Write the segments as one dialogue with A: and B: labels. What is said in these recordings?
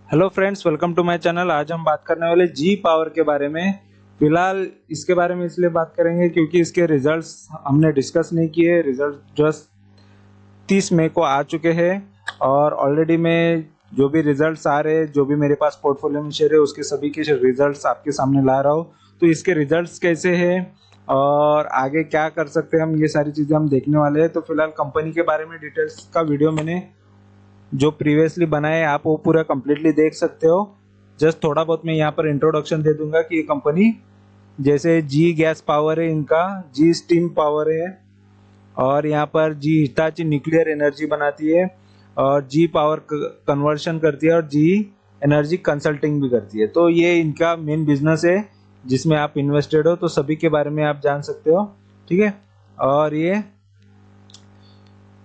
A: Hello friends, welcome to my channel. आज हम बात करने वाले जी पावर के बारे में। फिलहाल इसके बारे में इसलिए बात करेंगे क्योंकि इसके रिजल्ट्स हमने डिस्कस नहीं किए। रिजल्ट जस्ट 30 मई को आ चुके हैं और ऑलरेडी मैं जो भी रिजल्ट्स आ रहे हैं, जो भी मेरे पास पोर्टफोलियो में शेयर है, उसके सभी के रिजल्ट्स आपके सामने ला रहा हूँ। तो इसके रिजल्ट्स कैसे हैं और आगे क्या कर सकते हैं हम, ये सारी चीज़ें हम देखने वाले हैं। तो फिलहाल कंपनी के बारे में डिटेल्स का वीडियो मैंने जो प्रीवियसली बनाए आप वो पूरा कम्प्लीटली देख सकते हो। जस्ट थोड़ा बहुत मैं यहाँ पर इंट्रोडक्शन दे दूंगा कि ये कंपनी जैसे जी गैस पावर है, इनका जी स्टीम पावर है, और यहाँ पर जी हिटाची न्यूक्लियर एनर्जी बनाती है, और जी पावर कन्वर्शन करती है, और जी एनर्जी कंसल्टिंग भी करती है। तो ये इनका मेन बिजनेस है जिसमें आप इन्वेस्टेड हो, तो सभी के बारे में आप जान सकते हो। ठीक है। और ये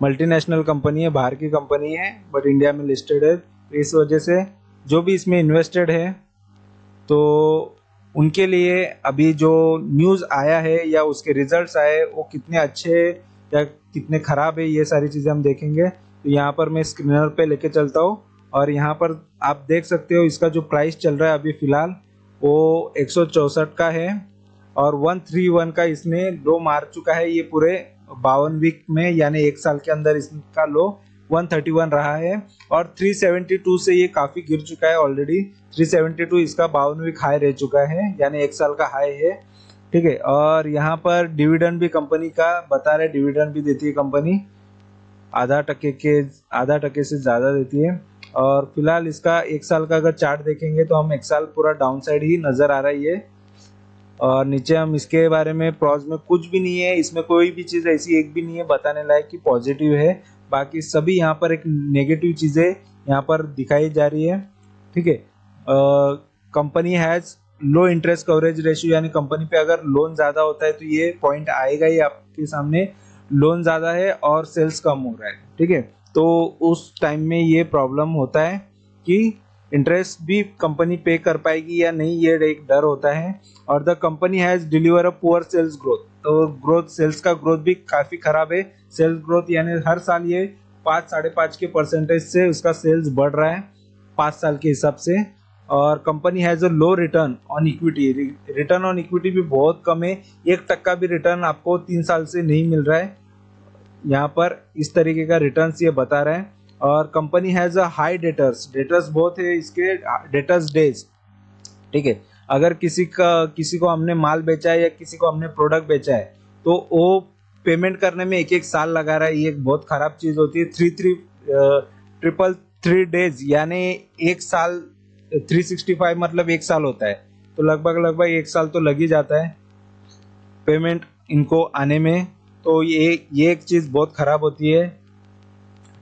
A: मल्टीनेशनल कंपनी है, बाहर की कंपनी है, बट इंडिया में लिस्टेड है। इस वजह से जो भी इसमें इन्वेस्टेड है तो उनके लिए अभी जो न्यूज़ आया है या उसके रिजल्ट्स आए वो कितने अच्छे या कितने ख़राब है, ये सारी चीज़ें हम देखेंगे। तो यहाँ पर मैं स्क्रीनर पे लेके चलता हूँ और यहाँ पर आप देख सकते हो इसका जो प्राइस चल रहा है अभी फ़िलहाल वो 164 का है, और 131 का इसने लो मार चुका है। ये पूरे 52 वीक में यानी एक साल के अंदर इसका लो 131 रहा है, और 372 से ये काफ़ी गिर चुका है ऑलरेडी। 372 इसका 52 वीक हाई रह चुका है, यानी एक साल का हाई है। ठीक है। और यहाँ पर डिविडेंड भी कंपनी का बता रहे, डिविडेंड भी देती है कंपनी, आधा टके से ज़्यादा देती है। और फिलहाल इसका एक साल का अगर चार्ट देखेंगे तो हम एक साल पूरा डाउन साइड ही नज़र आ रहा है ये। और नीचे हम इसके बारे में प्रॉज में कुछ भी नहीं है, इसमें कोई भी चीज़ ऐसी एक भी नहीं है बताने लायक कि पॉजिटिव है। बाकी सभी यहाँ पर एक नेगेटिव चीज़ें यहाँ पर दिखाई जा रही है। ठीक है। Company has low interest coverage ratio, यानी कंपनी पे अगर लोन ज़्यादा होता है तो ये पॉइंट आएगा ही आपके सामने। लोन ज़्यादा है और सेल्स कम हो रहा है। ठीक है। तो उस टाइम में ये प्रॉब्लम होता है कि इंटरेस्ट भी कंपनी पे कर पाएगी या नहीं, ये एक डर होता है। और the company has deliver a poor sales growth, तो ग्रोथ सेल्स का ग्रोथ भी काफ़ी खराब है। सेल्स ग्रोथ यानी हर साल ये 5-5.5 के परसेंटेज से उसका सेल्स बढ़ रहा है 5 साल के हिसाब से। और company has a low return on equity, return on equity भी बहुत कम है। 1% भी रिटर्न आपको 3 साल से नहीं मिल रहा है। यहाँ पर इस तरीके का रिटर्न्स ये बता रहे हैं। और company has a high debtors बहुत है इसके, डेटर्स डेज। ठीक है। अगर किसी को हमने माल बेचा है या किसी को हमने प्रोडक्ट बेचा है तो वो पेमेंट करने में एक साल लगा रहा है। ये एक बहुत खराब चीज़ होती है। 333 यानी एक साल, 365 मतलब एक साल होता है, तो लगभग एक साल तो लग ही जाता है पेमेंट इनको आने में। तो ये एक चीज़ बहुत खराब होती है।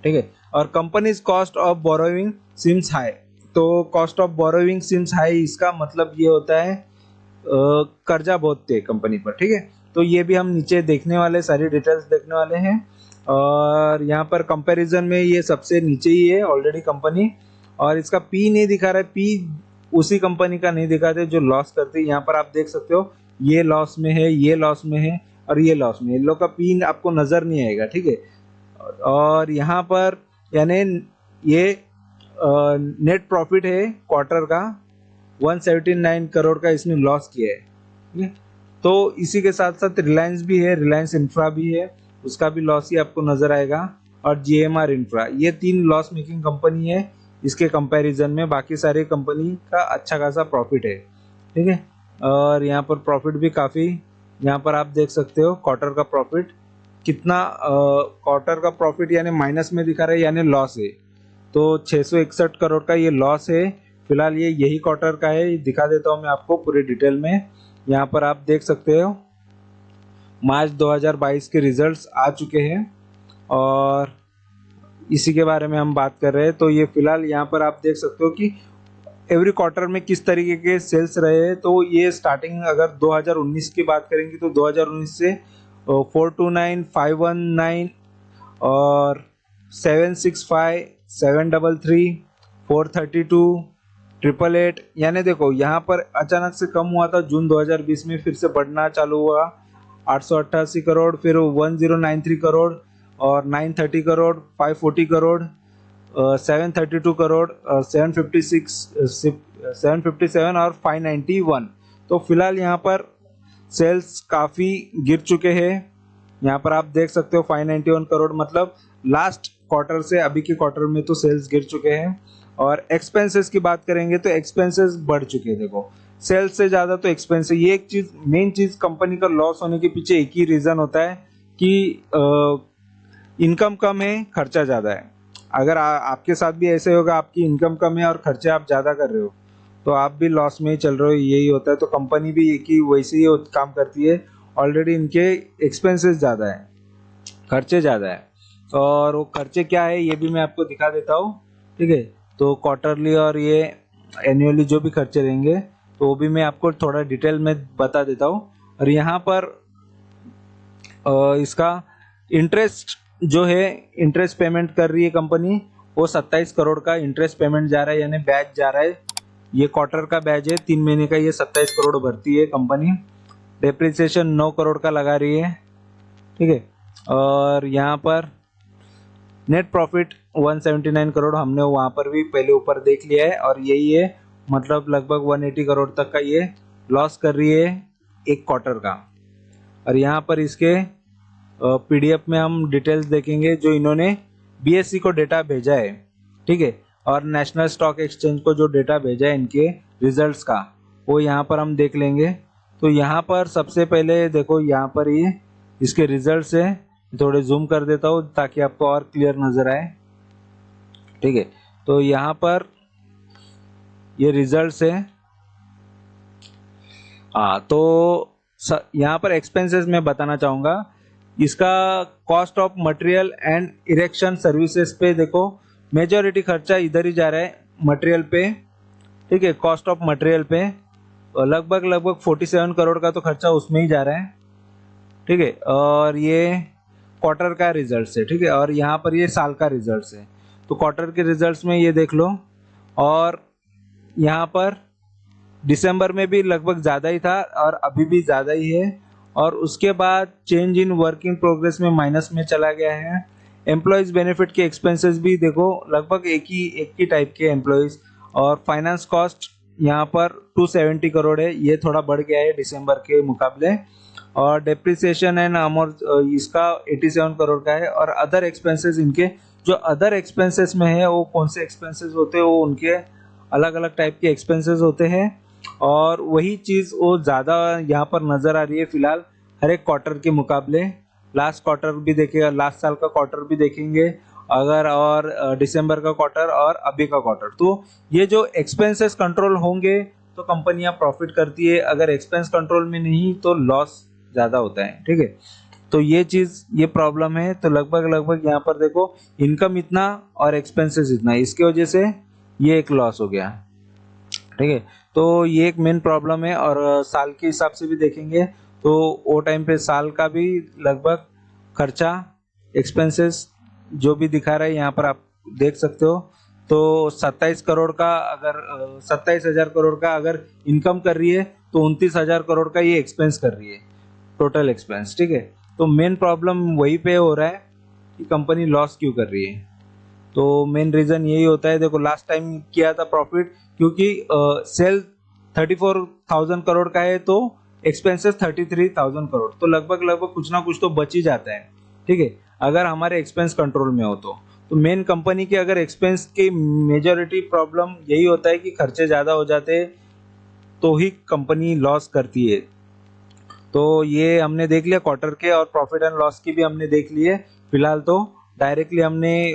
A: ठीक है। और companies cost of borrowing seems high, तो cost of borrowing seems high इसका मतलब ये होता है कर्जा बहुत थे कंपनी पर। ठीक है। तो ये भी हम नीचे देखने वाले, सारी डिटेल्स देखने वाले हैं। और यहाँ पर कंपैरिजन में ये सबसे नीचे ही है ऑलरेडी कंपनी, और इसका पी नहीं दिखा रहा है। पी उसी कंपनी का नहीं दिखाते जो लॉस करती है। यहाँ पर आप देख सकते हो ये लॉस में है, ये लॉस में है, और ये लॉस में है। इन लोग का पी आपको नजर नहीं आएगा। ठीक है। और यहाँ पर यानी ये नेट प्रॉफिट है क्वार्टर का 179 करोड़ का इसने लॉस किया है। ठीक है। तो इसी के साथ साथ रिलायंस भी है, रिलायंस इंफ्रा भी है, उसका भी लॉस ही आपको नजर आएगा। और जीएमआर इंफ्रा, ये 3 लॉस मेकिंग कंपनी है इसके कंपैरिजन में। बाकी सारी कंपनी का अच्छा खासा प्रॉफिट है। ठीक है। और यहाँ पर प्रॉफिट भी काफ़ी, यहाँ पर आप देख सकते हो क्वार्टर का प्रॉफिट कितना, क्वार्टर का प्रॉफिट यानी माइनस में दिखा रहा है, यानी लॉस है। तो 661 करोड़ का ये लॉस है। फिलहाल ये यही क्वार्टर का है, दिखा देता हूँ मैं आपको पूरे डिटेल में। यहाँ पर आप देख सकते हो मार्च 2022 के रिजल्ट्स आ चुके हैं और इसी के बारे में हम बात कर रहे हैं। तो ये फिलहाल यहाँ पर आप देख सकते हो कि एवरी क्वार्टर में किस तरीके के सेल्स रहे हैं। तो ये स्टार्टिंग अगर 2019 की बात करेंगे तो 2019 से 429, 519 और 765, 733, 432, 888, यानी देखो यहाँ पर अचानक से कम हुआ था जून 2020 में, फिर से बढ़ना चालू हुआ 888 करोड़, फिर 1093 करोड़, और 930 करोड़, 540 करोड़, 732 करोड़, 757 और 591। तो फिलहाल यहाँ पर सेल्स काफ़ी गिर चुके हैं। यहाँ पर आप देख सकते हो 591 करोड़, मतलब लास्ट क्वार्टर से अभी के क्वार्टर में तो सेल्स गिर चुके हैं। और एक्सपेंसेस की बात करेंगे तो एक्सपेंसेस बढ़ चुके हैं। देखो सेल्स से ज़्यादा तो एक्सपेंस है। ये एक चीज़, मेन चीज़, कंपनी का लॉस होने के पीछे एक ही रीज़न होता है कि इनकम कम है, खर्चा ज़्यादा है। अगर आपके साथ भी ऐसे होगा, आपकी इनकम कम है और खर्चे आप ज़्यादा कर रहे हो, तो आप भी लॉस में ही चल रहे हो, यही होता है। तो कंपनी भी एक ही वैसे ही काम करती है। ऑलरेडी इनके एक्सपेंसेस ज़्यादा है, खर्चे ज़्यादा है। और वो खर्चे क्या है ये भी मैं आपको दिखा देता हूँ, ठीक है। तो क्वार्टरली और ये एनुअली जो भी खर्चे रहेंगे तो वो भी मैं आपको थोड़ा डिटेल में बता देता हूँ। और यहाँ पर इसका इंटरेस्ट जो है, इंटरेस्ट पेमेंट कर रही है कंपनी, वो 27 करोड़ का इंटरेस्ट पेमेंट जा रहा है, यानी बैच जा रहा है। ये क्वार्टर का बैच है, 3 महीने का, ये 27 करोड़ भरती है कंपनी। डेप्रिसिएशन 9 करोड़ का लगा रही है, ठीक है। और यहाँ पर नेट प्रॉफिट 179 करोड़, हमने वहाँ पर भी पहले ऊपर देख लिया है। और यही है, मतलब लगभग 180 करोड़ तक का ये लॉस कर रही है एक क्वार्टर का। और यहाँ पर इसके पीडीएफ में हम डिटेल्स देखेंगे जो इन्होंने बीएसई को डेटा भेजा है, ठीक है। और नेशनल स्टॉक एक्सचेंज को जो डेटा भेजा है इनके रिजल्ट्स का, वो यहाँ पर हम देख लेंगे। तो यहाँ पर सबसे पहले देखो, यहाँ पर ये इसके रिजल्ट्स है। थोड़े जूम कर देता हूँ ताकि आपको और क्लियर नजर आए, ठीक है। तो यहाँ पर ये रिजल्ट्स है। तो यहाँ पर एक्सपेंसेस में बताना चाहूँगा, इसका cost of material and erection services पे देखो, मेजॉरिटी खर्चा इधर ही जा रहा है, मटेरियल पे, ठीक है। कॉस्ट ऑफ मटेरियल पे लगभग 47 करोड़ का तो खर्चा उसमें ही जा रहा है, ठीक है। और ये क्वार्टर का रिजल्ट है, ठीक है। और यहाँ पर ये साल का रिजल्ट है। तो क्वार्टर के रिजल्ट्स में ये देख लो, और यहाँ पर दिसंबर में भी लगभग ज़्यादा ही था और अभी भी ज़्यादा ही है। और उसके बाद change in work in progress में माइनस में चला गया है। एम्प्लॉयज़ बेनिफिट के एक्सपेंसेस भी देखो, लगभग एक ही टाइप के एम्प्लॉयज़। और फाइनेंस कॉस्ट यहाँ पर 270 करोड़ है, ये थोड़ा बढ़ गया है दिसंबर के मुकाबले। और डेप्रिसिएशन एंड अमोर्ट इसका 87 करोड़ का है। और अदर एक्सपेंसेस, इनके जो अदर एक्सपेंसेस में है वो कौन से एक्सपेंसेस होते हैं, वो उनके अलग अलग टाइप के एक्सपेंसेस होते हैं। और वही चीज़ वो ज़्यादा यहाँ पर नज़र आ रही है फिलहाल हर एक क्वार्टर के मुकाबले। लास्ट क्वार्टर भी देखेगा, लास्ट साल का क्वार्टर भी देखेंगे अगर, और दिसंबर का क्वार्टर और अभी का क्वार्टर। तो ये जो एक्सपेंसेस कंट्रोल होंगे तो कंपनियां प्रॉफिट करती है, अगर एक्सपेंस कंट्रोल में नहीं तो लॉस ज़्यादा होता है, ठीक है। तो ये चीज़, ये प्रॉब्लम है। तो लगभग यहाँ पर देखो, इनकम इतना और एक्सपेंसेस इतना, इसकी वजह से ये एक लॉस हो गया, ठीक है। तो ये एक मेन प्रॉब्लम है। और साल के हिसाब से भी देखेंगे तो वो टाइम पे साल का भी लगभग खर्चा, एक्सपेंसेस जो भी दिखा रहा है यहाँ पर आप देख सकते हो। तो 27 करोड़ का अगर 27,000 करोड़ का अगर इनकम कर रही है तो 29,000 करोड़ का ये एक्सपेंस कर रही है, टोटल एक्सपेंस, ठीक है। तो मेन प्रॉब्लम वही पे हो रहा है कि कंपनी लॉस क्यों कर रही है। तो मेन रीजन यही होता है। देखो लास्ट टाइम किया था प्रॉफिट, क्योंकि सेल 34,000 करोड़ का है तो एक्सपेंसेस 33,000 करोड़, तो लगभग कुछ ना कुछ तो बच ही जाता है, ठीक है, अगर हमारे एक्सपेंस कंट्रोल में हो तो मेन कंपनी के अगर एक्सपेंस की मेजॉरिटी प्रॉब्लम यही होता है कि खर्चे ज़्यादा हो जाते हैं तो ही कंपनी लॉस करती है। तो ये हमने देख लिया क्वार्टर के, और प्रॉफिट एंड लॉस की भी हमने देख ली है। फिलहाल तो डायरेक्टली हमने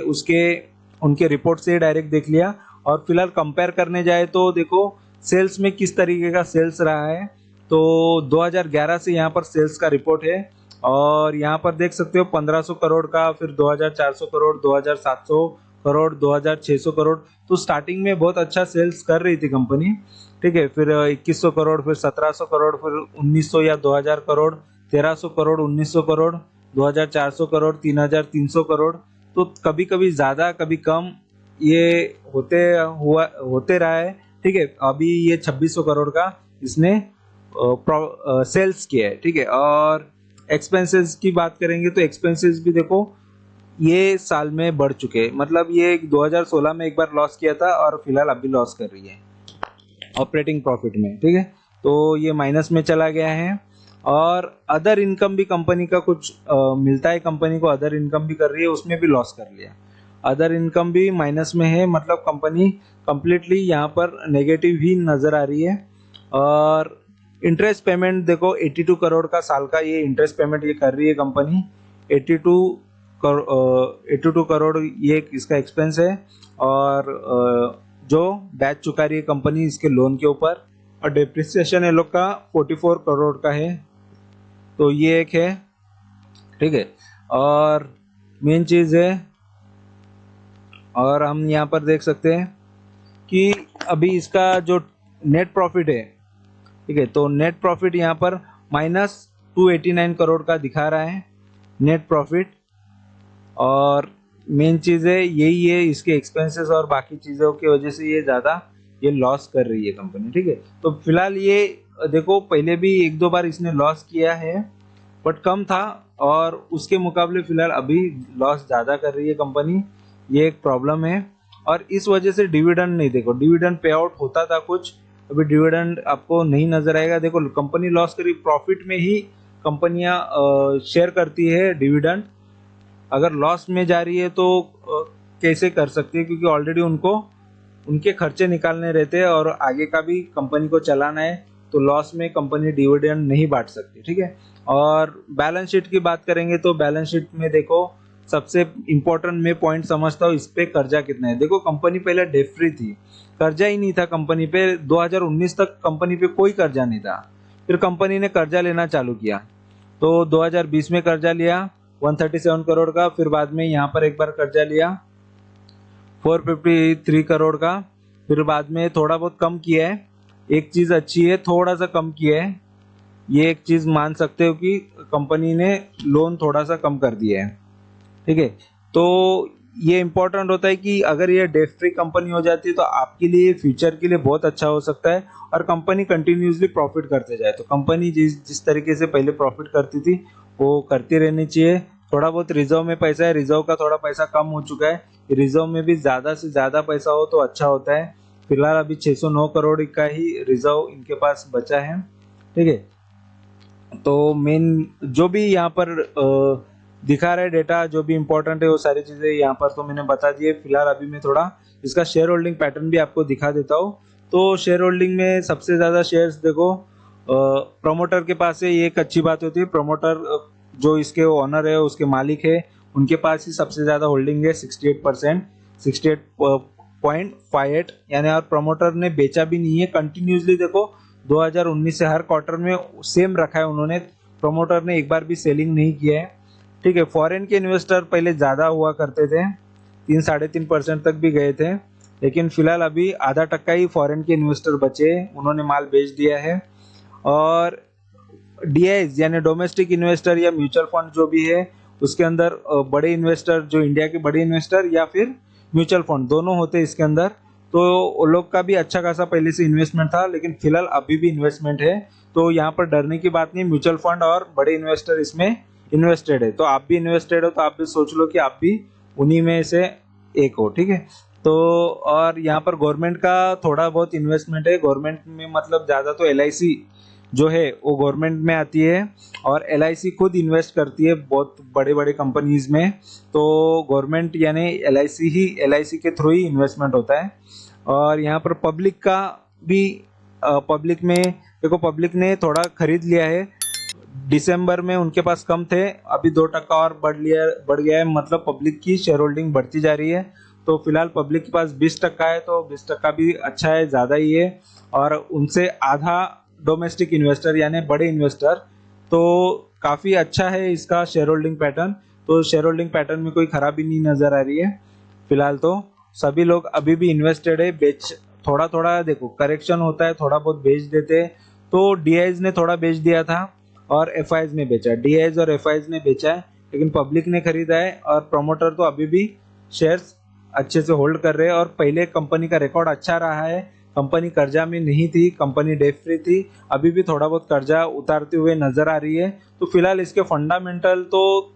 A: उनके रिपोर्ट से डायरेक्ट देख लिया। और फिलहाल कंपेयर करने जाए तो देखो सेल्स में किस तरीके का सेल्स रहा है। तो 2011 से यहाँ पर सेल्स का रिपोर्ट है, और यहाँ पर देख सकते हो 1500 करोड़ का, फिर 2400 करोड़, 2700 करोड़, 2600 करोड़। तो स्टार्टिंग में बहुत अच्छा सेल्स कर रही थी कंपनी, ठीक है। फिर 2100 करोड़, फिर 1700 करोड़, फिर 1900 या 2000 करोड़, 1300 करोड़, 1900 करोड़, 2400 करोड़, 3300 करोड़। तो कभी कभी ज़्यादा कभी कम ये होते रहा है, ठीक है। अभी ये 2600 करोड़ का इसने सेल्स किया है, ठीक है। और एक्सपेंसेस की बात करेंगे तो एक्सपेंसेस भी देखो ये साल में बढ़ चुके, मतलब ये 2016 में एक बार लॉस किया था और फिलहाल अभी लॉस कर रही है ऑपरेटिंग प्रॉफिट में, ठीक है। तो ये माइनस में चला गया है। और अदर इनकम भी कंपनी का कुछ मिलता है, कंपनी को अदर इनकम भी कर रही है, उसमें भी लॉस कर लिया। अदर इनकम भी माइनस में है, मतलब कंपनी कंप्लीटली यहाँ पर नेगेटिव ही नज़र आ रही है। और इंटरेस्ट पेमेंट देखो 82 करोड़ का साल का ये इंटरेस्ट पेमेंट ये कर रही है कंपनी। 82 करोड़ ये इसका एक्सपेंस है। और जो ब्याज चुका रही है कंपनी इसके लोन के ऊपर। और डेप्रिसिएशन ये लोग का 44 करोड़ का है, तो ये एक है, ठीक है। और मेन चीज़ है, और हम यहाँ पर देख सकते हैं कि अभी इसका जो नेट प्रॉफिट है, ठीक है, तो नेट प्रॉफिट यहाँ पर -289 करोड़ का दिखा रहा है नेट प्रॉफिट। और मेन चीज़ है यही है, इसके एक्सपेंसेस और बाकी चीज़ों की वजह से ये ज़्यादा ये लॉस कर रही है कंपनी, ठीक है। तो फिलहाल ये देखो पहले भी एक दो बार इसने लॉस किया है बट कम था, और उसके मुकाबले फिलहाल अभी लॉस ज़्यादा कर रही है कंपनी, ये एक प्रॉब्लम है। और इस वजह से डिविडेंड नहीं, देखो डिविडेंड पे आउट होता था कुछ, अभी डिविडेंड आपको नहीं नजर आएगा। देखो कंपनी लॉस करी, प्रॉफिट में ही कंपनियां शेयर करती है डिविडेंड। अगर लॉस में जा रही है तो कैसे कर सकती है, क्योंकि ऑलरेडी उनको उनके खर्चे निकालने रहते हैं और आगे का भी कंपनी को चलाना है, तो लॉस में कंपनी डिविडेंड नहीं बांट सकती, ठीक है। और बैलेंस शीट की बात करेंगे तो बैलेंस शीट में देखो सबसे इम्पोर्टेंट मैं पॉइंट समझता हूँ इस पे कर्जा कितना है। देखो कंपनी पहले डेट फ्री थी, कर्जा ही नहीं था कंपनी पे, 2019 तक कंपनी पे कोई कर्जा नहीं था। फिर कंपनी ने कर्जा लेना चालू किया, तो 2020 में कर्जा लिया 137 करोड़ का, फिर बाद में यहाँ पर एक बार कर्जा लिया 453 करोड़ का, फिर बाद में थोड़ा बहुत कम किया है। एक चीज अच्छी है, थोड़ा सा कम किया है, ये एक चीज मान सकते हो कि कंपनी ने लोन थोड़ा सा कम कर दिया है, ठीक है। तो ये इंपॉर्टेंट होता है कि अगर ये डेट फ्री कंपनी हो जाती है तो आपके लिए फ्यूचर के लिए बहुत अच्छा हो सकता है, और कंपनी कंटिन्यूसली प्रॉफिट करते जाए। तो कंपनी जिस जिस तरीके से पहले प्रॉफिट करती थी वो करती रहनी चाहिए। थोड़ा बहुत रिजर्व में पैसा है, रिजर्व का थोड़ा पैसा कम हो चुका है, रिजर्व में भी ज़्यादा से ज़्यादा पैसा हो तो अच्छा होता है। फिलहाल अभी 609 करोड़ का ही रिजर्व इनके पास बचा है, ठीक है। तो मेन जो भी यहाँ पर दिखा रहा है डेटा, जो भी इंपॉर्टेंट है वो सारी चीज़ें यहाँ पर तो मैंने बता दी है। फिलहाल अभी मैं थोड़ा इसका शेयर होल्डिंग पैटर्न भी आपको दिखा देता हूँ। तो शेयर होल्डिंग में सबसे ज़्यादा शेयर्स देखो प्रमोटर के पास है, ये एक अच्छी बात होती है। प्रमोटर जो इसके ओनर है, उसके मालिक है, उनके पास ही सबसे ज़्यादा होल्डिंग है 68%, 68.58 यानी। और प्रमोटर ने बेचा भी नहीं है, कंटिन्यूसली देखो 2019 से हर क्वार्टर में सेम रखा है उन्होंने, प्रमोटर ने एक बार भी सेलिंग नहीं किया है, ठीक है। फॉरेन के इन्वेस्टर पहले ज़्यादा हुआ करते थे, 3-3.5% तक भी गए थे, लेकिन फिलहाल अभी आधा टक्का ही फॉरेन के इन्वेस्टर बचे, उन्होंने माल बेच दिया है। और डीआईज यानी डोमेस्टिक इन्वेस्टर या म्यूचुअल फंड जो भी है, उसके अंदर बड़े इन्वेस्टर, जो इंडिया के बड़े इन्वेस्टर या फिर म्यूचुअल फंड दोनों होते हैं इसके अंदर, तो वो लोग का भी अच्छा खासा पहले से इन्वेस्टमेंट था, लेकिन फिलहाल अभी भी इन्वेस्टमेंट है। तो यहाँ पर डरने की बात नहीं, म्यूचुअल फंड और बड़े इन्वेस्टर इसमें इन्वेस्टेड है, तो आप भी इन्वेस्टेड हो तो आप भी सोच लो कि आप भी उन्हीं में से एक हो, ठीक है। तो और यहाँ पर गवर्नमेंट का थोड़ा बहुत इन्वेस्टमेंट है, गवर्नमेंट में मतलब ज़्यादा तो एलआईसी जो है वो गवर्नमेंट में आती है, और एलआईसी खुद इन्वेस्ट करती है बहुत बड़े बड़े कंपनीज में, तो गवर्नमेंट यानी एलआईसी के थ्रू ही इन्वेस्टमेंट होता है। और यहाँ पर पब्लिक का भी पब्लिक में देखो, पब्लिक ने थोड़ा खरीद लिया है, दिसंबर में उनके पास कम थे, अभी 2% और बढ़ गया है, मतलब पब्लिक की शेयर होल्डिंग बढ़ती जा रही है। तो फिलहाल पब्लिक के पास 20% है, तो 20% भी अच्छा है, ज़्यादा ही है। और उनसे आधा डोमेस्टिक इन्वेस्टर यानी बड़े इन्वेस्टर, तो काफ़ी अच्छा है इसका शेयर होल्डिंग पैटर्न। तो शेयर होल्डिंग पैटर्न में कोई खराबी नहीं नज़र आ रही है फिलहाल, तो सभी लोग अभी भी इन्वेस्टेड है। बेच थोड़ा थोड़ा देखो करेक्शन होता है, थोड़ा बहुत बेच देते हैं, तो डीआईज ने थोड़ा बेच दिया था और एफआईज ने बेचा, डीआईज और एफआईज ने बेचा है, लेकिन पब्लिक ने खरीदा है। और प्रमोटर तो अभी भी शेयर्स अच्छे से होल्ड कर रहे हैं, और पहले कंपनी का रिकॉर्ड अच्छा रहा है, कंपनी कर्जा में नहीं थी, कंपनी डेट फ्री थी, अभी भी थोड़ा बहुत कर्जा उतारते हुए नजर आ रही है। तो फिलहाल इसके फंडामेंटल तो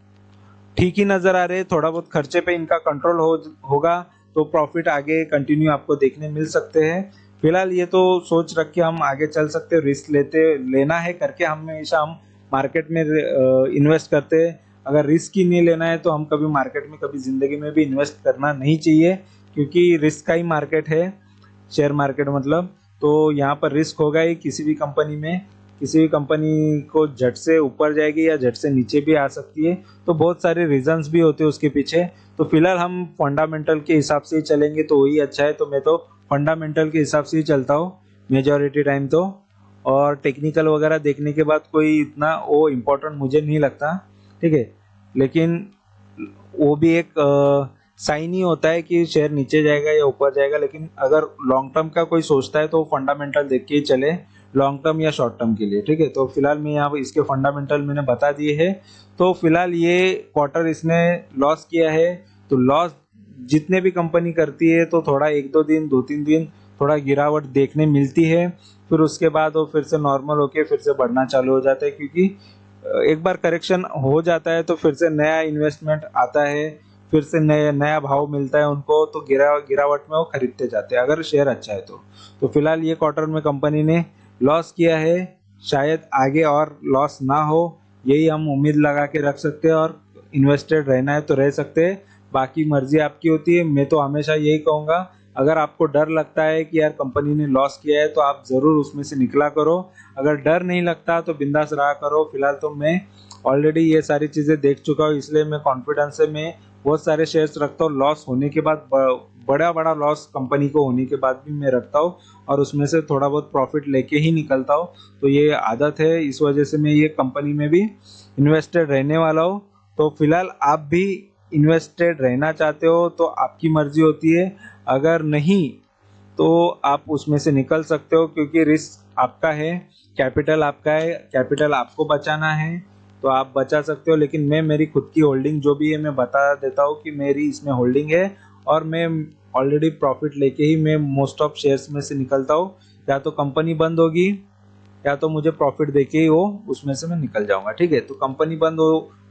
A: ठीक ही नजर आ रहे हैं, थोड़ा बहुत खर्चे पे इनका कंट्रोल होगा तो प्रॉफिट आगे कंटिन्यू आपको देखने मिल सकते हैं। फिलहाल ये तो सोच रख के हम आगे चल सकते हैं, रिस्क लेना है करके हमेशा हम मार्केट में इन्वेस्ट करते हैं। अगर रिस्क ही नहीं लेना है तो हम कभी मार्केट में कभी जिंदगी में भी इन्वेस्ट करना नहीं चाहिए, क्योंकि रिस्क का ही मार्केट है शेयर मार्केट मतलब। तो यहाँ पर रिस्क होगा ही किसी भी कंपनी में, किसी भी कंपनी को झट से ऊपर जाएगी या झट से नीचे भी आ सकती है, तो बहुत सारे रीजंस भी होते हैं उसके पीछे। तो फिलहाल हम फंडामेंटल के हिसाब से ही चलेंगे तो वही अच्छा है। तो मैं तो फंडामेंटल के हिसाब से ही चलता हूँ मेजॉरिटी टाइम तो, और टेक्निकल वगैरह देखने के बाद कोई इतना वो इम्पोर्टेंट मुझे नहीं लगता, ठीक है। लेकिन वो भी एक साइन ही होता है कि शेयर नीचे जाएगा या ऊपर जाएगा। लेकिन अगर लॉन्ग टर्म का कोई सोचता है तो फंडामेंटल देख के ही चले, लॉन्ग टर्म या शॉर्ट टर्म के लिए, ठीक है। तो फिलहाल मैं यहाँ इसके फंडामेंटल मैंने बता दिए हैं। तो फिलहाल ये क्वार्टर इसने लॉस किया है, तो लॉस जितने भी कंपनी करती है तो थोड़ा 1-2 दिन 2-3 दिन थोड़ा गिरावट देखने मिलती है, फिर उसके बाद वो फिर से नॉर्मल होके फिर से बढ़ना चालू हो जाता है। क्योंकि एक बार करेक्शन हो जाता है तो फिर से नया इन्वेस्टमेंट आता है, फिर से नया भाव मिलता है उनको, तो गिरावट में वो खरीदते जाते हैं अगर शेयर अच्छा है तो फिलहाल ये क्वार्टर में कंपनी ने लॉस किया है, शायद आगे और लॉस ना हो, यही हम उम्मीद लगा के रख सकते हैं। और इन्वेस्टेड रहना है तो रह सकते हैं, बाकी मर्जी आपकी होती है। मैं तो हमेशा यही कहूँगा, अगर आपको डर लगता है कि यार कंपनी ने लॉस किया है तो आप ज़रूर उसमें से निकला करो। अगर डर नहीं लगता तो बिंदास रहा करो। फिलहाल तो मैं ऑलरेडी ये सारी चीज़ें देख चुका हूँ, इसलिए मैं कॉन्फिडेंस से मैं बहुत सारे शेयर्स रखता हूँ। लॉस होने के बाद बड़ा लॉस कंपनी को होने के बाद भी मैं रखता हूँ और उसमें से थोड़ा बहुत प्रॉफिट लेके ही निकलता हूँ। तो ये आदत है, इस वजह से मैं ये कंपनी में भी इन्वेस्टेड रहने वाला हूँ। तो फिलहाल आप भी इन्वेस्टेड रहना चाहते हो तो आपकी मर्जी होती है, अगर नहीं तो आप उसमें से निकल सकते हो, क्योंकि रिस्क आपका है, कैपिटल आपका है, कैपिटल आपको बचाना है तो आप बचा सकते हो। लेकिन मैं मेरी खुद की होल्डिंग जो भी है मैं बता देता हूँ कि मेरी इसमें होल्डिंग है और मैं ऑलरेडी प्रॉफिट लेके ही मैं मोस्ट ऑफ शेयर्स में से निकलता हूँ। या तो कंपनी बंद होगी या तो मुझे प्रॉफिट देके ही वो उसमें से मैं निकल जाऊंगा, ठीक है। तो कंपनी बंद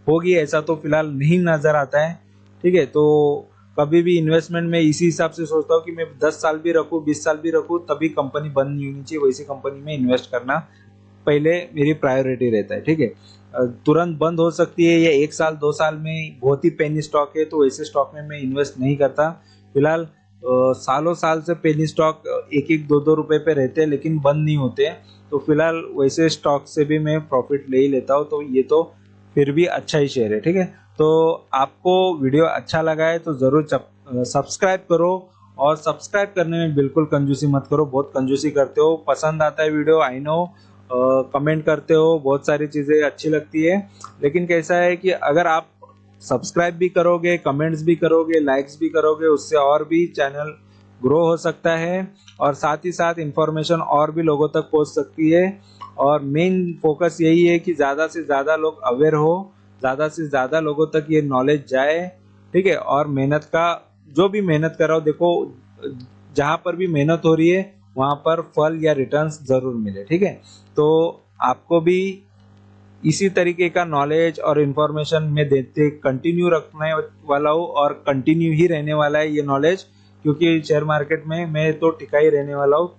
A: होगी ऐसा तो फिलहाल नहीं नजर आता है, ठीक है। तो कभी भी इन्वेस्टमेंट में इसी हिसाब से सोचता हूँ कि मैं 10 साल भी रखूँ 20 साल भी रखूँ, तभी कंपनी बंद नहीं होनी चाहिए। वैसी कंपनी में इन्वेस्ट करना पहले मेरी प्रायोरिटी रहता है, ठीक है। तुरंत बंद हो सकती है या 1 साल 2 साल में बहुत ही पेनी स्टॉक है तो वैसे स्टॉक में मैं इन्वेस्ट नहीं करता। फिलहाल सालों साल से पेनी स्टॉक 1-1 2-2 रुपए पे रहते हैं लेकिन बंद नहीं होते, तो फिलहाल वैसे स्टॉक से भी मैं प्रॉफिट ले ही लेता हूँ। तो ये तो फिर भी अच्छा ही शेयर है, ठीक है। तो आपको वीडियो अच्छा लगा है तो ज़रूर सब्सक्राइब करो, और सब्सक्राइब करने में बिल्कुल कंजूसी मत करो, बहुत कंजूसी करते हो। पसंद आता है वीडियो आई नो, कमेंट करते हो, बहुत सारी चीज़ें अच्छी लगती है, लेकिन कैसा है कि अगर आप सब्सक्राइब भी करोगे, कमेंट्स भी करोगे, लाइक्स भी करोगे, उससे और भी चैनल ग्रो हो सकता है और साथ ही साथ इंफॉर्मेशन और भी लोगों तक पहुंच सकती है। और मेन फोकस यही है कि ज़्यादा से ज़्यादा लोग अवेयर हो, ज़्यादा से ज़्यादा लोगों तक ये नॉलेज जाए, ठीक है। और मेहनत का जो भी मेहनत कर रहा हो, देखो जहाँ पर भी मेहनत हो रही है वहाँ पर फल या रिटर्न्स ज़रूर मिले, ठीक है। तो आपको भी इसी तरीके का नॉलेज और इन्फॉर्मेशन में देते कंटिन्यू रखने वाला हूँ और कंटिन्यू ही रहने वाला है ये नॉलेज, क्योंकि शेयर मार्केट में मैं तो टिका ही रहने वाला हूँ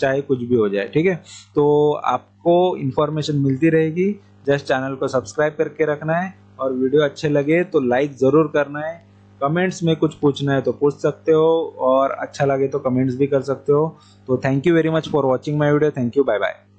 A: चाहे कुछ भी हो जाए, ठीक है। तो आपको इन्फॉर्मेशन मिलती रहेगी, जस्ट चैनल को सब्सक्राइब करके रखना है और वीडियो अच्छे लगे तो लाइक ज़रूर करना है। कमेंट्स में कुछ पूछना है तो पूछ सकते हो और अच्छा लगे तो कमेंट्स भी कर सकते हो। तो thank you very much for watching my video, thank you, bye bye.